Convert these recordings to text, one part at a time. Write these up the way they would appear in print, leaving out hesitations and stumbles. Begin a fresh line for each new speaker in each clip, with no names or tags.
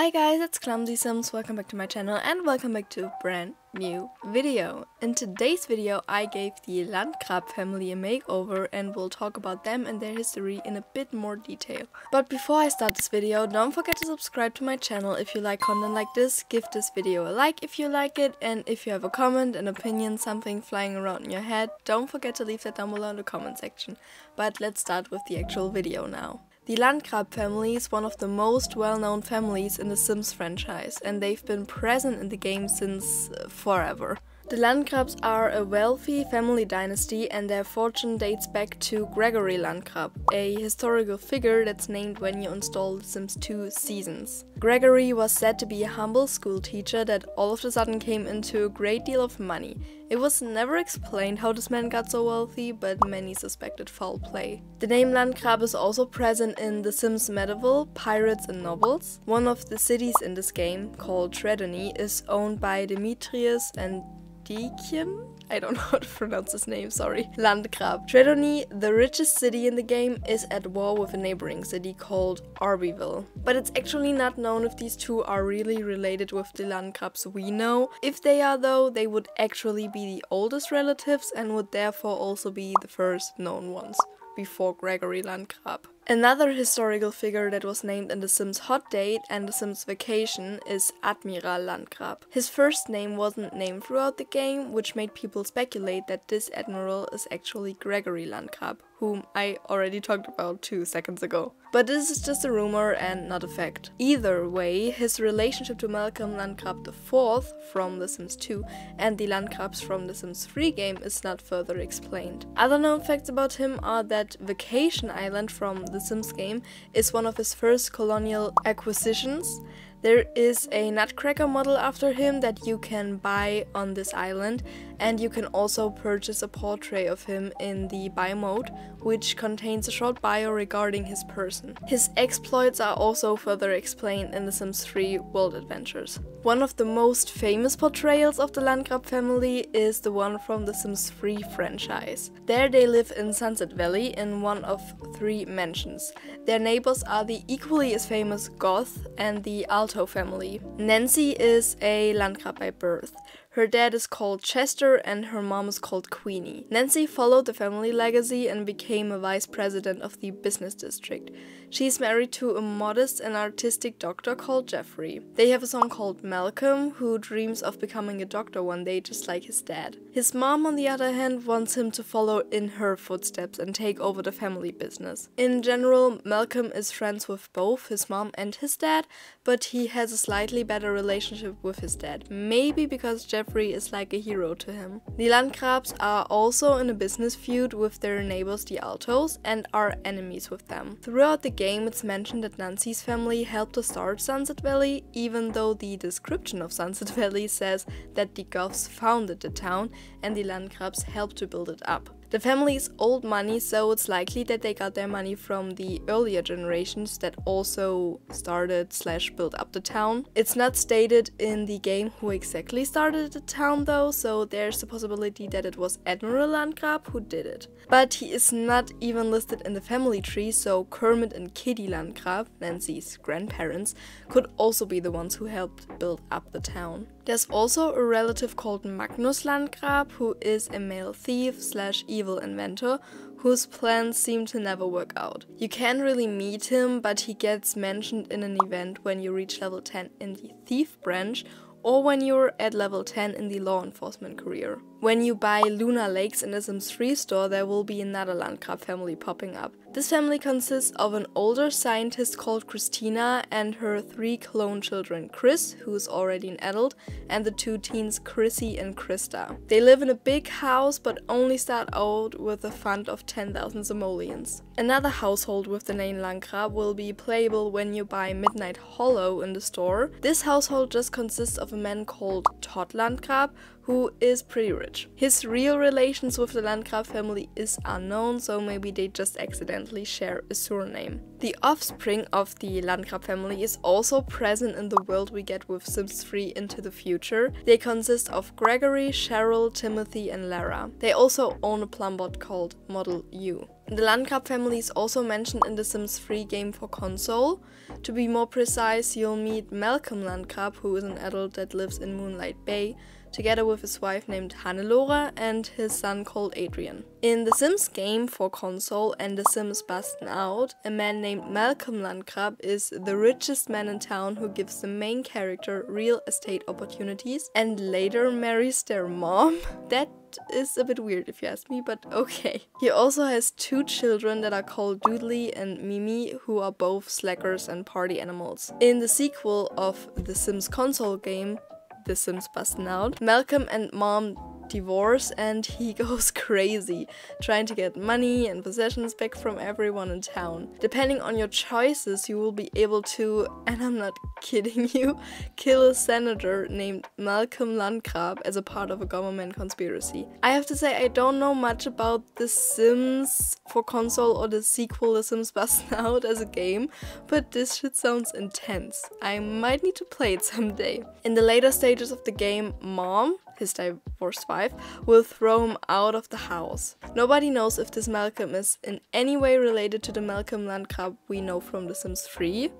Hi guys, it's Clumsy Sims, welcome back to my channel and welcome back to a brand new video. In today's video I gave the Landgraab family a makeover and we'll talk about them and their history in a bit more detail. But before I start this video, don't forget to subscribe to my channel if you like content like this, give this video a like if you like it, and if you have a comment, an opinion, something flying around in your head, don't forget to leave that down below in the comment section. But let's start with the actual video now. The Landgraab family is one of the most well-known families in the Sims franchise, and they've been present in the game since forever. The Landgraabs are a wealthy family dynasty and their fortune dates back to Gregory Landgraab, a historical figure that's named when you install The Sims 2 Seasons. Gregory was said to be a humble school teacher that all of a sudden came into a great deal of money. It was never explained how this man got so wealthy, but many suspected foul play. The name Landgraab is also present in The Sims Medieval, Pirates and Nobles. One of the cities in this game, called Townie, is owned by Demetrius and I don't know how to pronounce his name, sorry. Landgraab. Townie, the richest city in the game, is at war with a neighboring city called Arbyville. But it's actually not known if these two are really related with the Landgraabs we know. If they are though, they would actually be the oldest relatives and would therefore also be the first known ones before Gregory Landgraab. Another historical figure that was named in The Sims Hot Date and The Sims Vacation is Admiral Landgraab. His first name wasn't named throughout the game, which made people speculate that this admiral is actually Gregory Landgraab, whom I already talked about 2 seconds ago. But this is just a rumor and not a fact. Either way, his relationship to Malcolm Landgraab IV from The Sims 2 and the Landgraabs from The Sims 3 game is not further explained. Other known facts about him are that Vacation Island from The Sims game is one of his first colonial acquisitions. There is a nutcracker model after him that you can buy on this island, and you can also purchase a portrait of him in the buy mode, which contains a short bio regarding his person. His exploits are also further explained in The Sims 3 World Adventures. One of the most famous portrayals of the Landgraab family is the one from The Sims 3 franchise. There they live in Sunset Valley in one of 3 mansions. Their neighbors are the equally as famous Goth and the Alto family. Nancy is a Landgraab by birth. Her dad is called Chester and her mom is called Queenie. Nancy followed the family legacy and became a vice president of the business district. She's married to a modest and artistic doctor called Geoffrey. They have a son called Malcolm, who dreams of becoming a doctor one day just like his dad. His mom, on the other hand, wants him to follow in her footsteps and take over the family business. In general, Malcolm is friends with both his mom and his dad, but he has a slightly better relationship with his dad, maybe because Geoffrey is like a hero to him. The Landgraabs are also in a business feud with their neighbors the Altos and are enemies with them. Throughout the game it's mentioned that Nancy's family helped to start Sunset Valley, even though the description of Sunset Valley says that the Goths founded the town and the Landgraabs helped to build it up. The family is old money, so it's likely that they got their money from the earlier generations that also started / built up the town. It's not stated in the game who exactly started the town though, so there's the possibility that it was Admiral Landgraab who did it. But he is not even listed in the family tree, so Kermit and Kitty Landgraab, Nancy's grandparents, could also be the ones who helped build up the town. There's also a relative called Magnus Landgraab, who is a male thief / evil inventor whose plans seem to never work out. You can't really meet him, but he gets mentioned in an event when you reach level 10 in the thief branch or when you're at level 10 in the law enforcement career. When you buy Luna Lakes in the Sims 3 store, there will be another Landgraab family popping up. This family consists of an older scientist called Christina and her 3 clone children, Chris, who's already an adult, and the 2 teens, Chrissy and Krista. They live in a big house but only start out with a fund of 10,000 simoleons. Another household with the name Landgraab will be playable when you buy Midnight Hollow in the store. This household just consists of a man called Todd Landgraab, who is pretty rich. His real relations with the Landgraab family is unknown, so maybe they just accidentally share a surname. The offspring of the Landgraab family is also present in the world we get with Sims 3 Into the Future. They consist of Gregory, Cheryl, Timothy and Lara. They also own a plumbot called Model U. The Landgraab family is also mentioned in the Sims 3 game for console. To be more precise, you'll meet Malcolm Landgraab, who is an adult that lives in Moonlight Bay, together with his wife named Hannelore and his son called Adrian. In the Sims game for console and the Sims Bustin' Out, a man named Malcolm Landgraab is the richest man in town who gives the main character real estate opportunities and later marries their mom. That is a bit weird if you ask me, but okay. He also has 2 children that are called Doodly and Mimi, who are both slackers and party animals. In the sequel of the Sims console game, The Sims Bustin' Out, Malcolm and Mom divorce and he goes crazy, trying to get money and possessions back from everyone in town. Depending on your choices, you will be able to, and I'm not kidding you, kill a senator named Malcolm Landgraab as a part of a government conspiracy. I have to say I don't know much about The Sims for console or the sequel The Sims Bustin' Out as a game, but this shit sounds intense. I might need to play it someday. In the later stages of the game, Mom, his divorced wife, will throw him out of the house. Nobody knows if this Malcolm is in any way related to the Malcolm Landgraab we know from The Sims 3,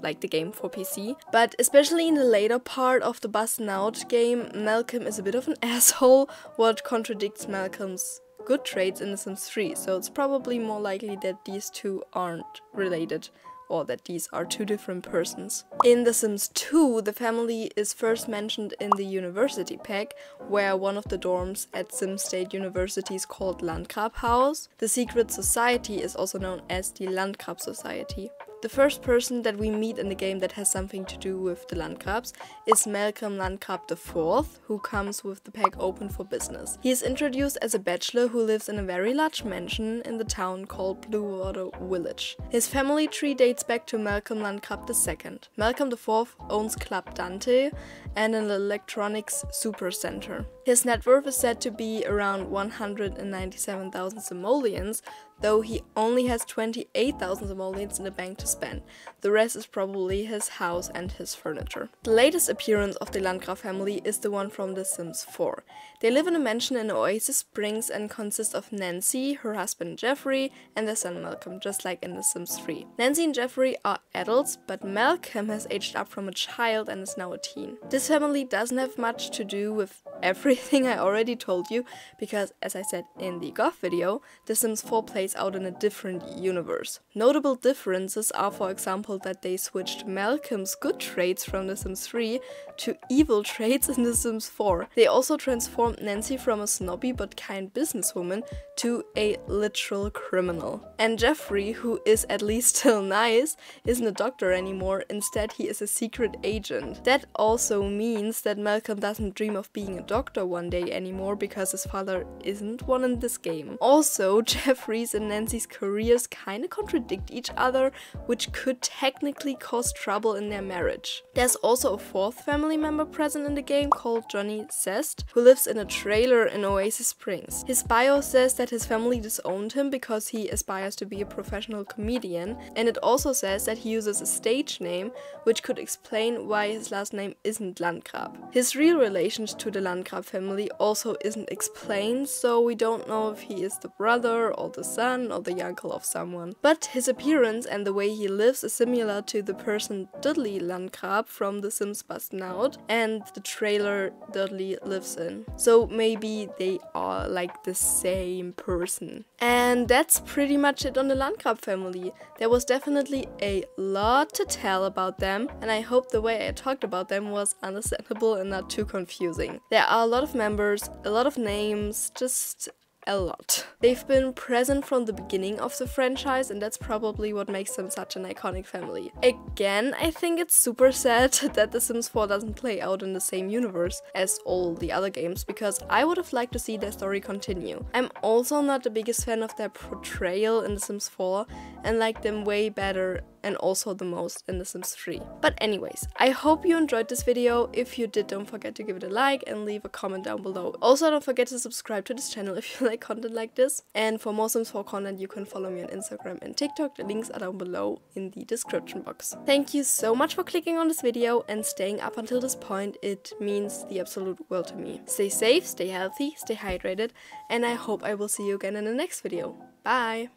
like the game for PC. But especially in the later part of the Bustin' Out game, Malcolm is a bit of an asshole, what contradicts Malcolm's good traits in The Sims 3, so it's probably more likely that these two aren't related, or that these are 2 different persons. In The Sims 2, the family is first mentioned in the university pack, where one of the dorms at Sim State University is called Landgraab House. The secret society is also known as the Landgraab Society. The first person that we meet in the game that has something to do with the Landgraabs is Malcolm Landgraab IV, who comes with the pack open for business. He is introduced as a bachelor who lives in a very large mansion in the town called Bluewater Village. His family tree dates back to Malcolm Landgraab II. Malcolm IV owns Club Dante and an electronics supercenter. His net worth is said to be around 197,000 simoleons, though he only has 28,000 simoleons in the bank to spend. The rest is probably his house and his furniture. The latest appearance of the Landgraab family is the one from The Sims 4. They live in a mansion in Oasis Springs and consist of Nancy, her husband Geoffrey, and their son Malcolm, just like in The Sims 3. Nancy and Geoffrey are adults, but Malcolm has aged up from a child and is now a teen. This family doesn't have much to do with everything I already told you, because as I said in the Goth video, The Sims 4 plays out in a different universe. Notable differences are, for example, that they switched Malcolm's good traits from The Sims 3 to evil traits in The Sims 4. They also transformed Nancy from a snobby but kind businesswoman to a literal criminal. And Geoffrey, who is at least still nice, isn't a doctor anymore, instead he is a secret agent. That also means that Malcolm doesn't dream of being a doctor one day anymore because his father isn't one in this game. Also, Geoffrey's and Nancy's careers kinda contradict each other, which could technically cause trouble in their marriage. There's also a 4th family member present in the game called Johnny Zest, who lives in a trailer in Oasis Springs. His bio says that his family disowned him because he aspires to be a professional comedian, and it also says that he uses a stage name, which could explain why his last name isn't Landgraab. His real relations to the Landgraab family also isn't explained, so we don't know if he is the brother or the son or the uncle of someone. But his appearance and the way he lives is similar to the person Dudley Landgraab from The Sims Bustin' Out and the trailer Dudley lives in. So maybe they are like the same person. And that's pretty much it on the Landgraab family. There was definitely a lot to tell about them, and I hope the way I talked about them was understandable and not too confusing. There are a lot of members, a lot of names, just a lot. They've been present from the beginning of the franchise, and that's probably what makes them such an iconic family. Again, I think it's super sad that The Sims 4 doesn't play out in the same universe as all the other games, because I would have liked to see their story continue. I'm also not the biggest fan of their portrayal in The Sims 4 and like them way better and also the most in The Sims 3. But anyways, I hope you enjoyed this video. If you did, don't forget to give it a like and leave a comment down below. Also, don't forget to subscribe to this channel if you like content like this. And for more Sims 4 content, you can follow me on Instagram and TikTok. The links are down below in the description box. Thank you so much for clicking on this video and staying up until this point. It means the absolute world to me. Stay safe, stay healthy, stay hydrated, and I hope I will see you again in the next video. Bye!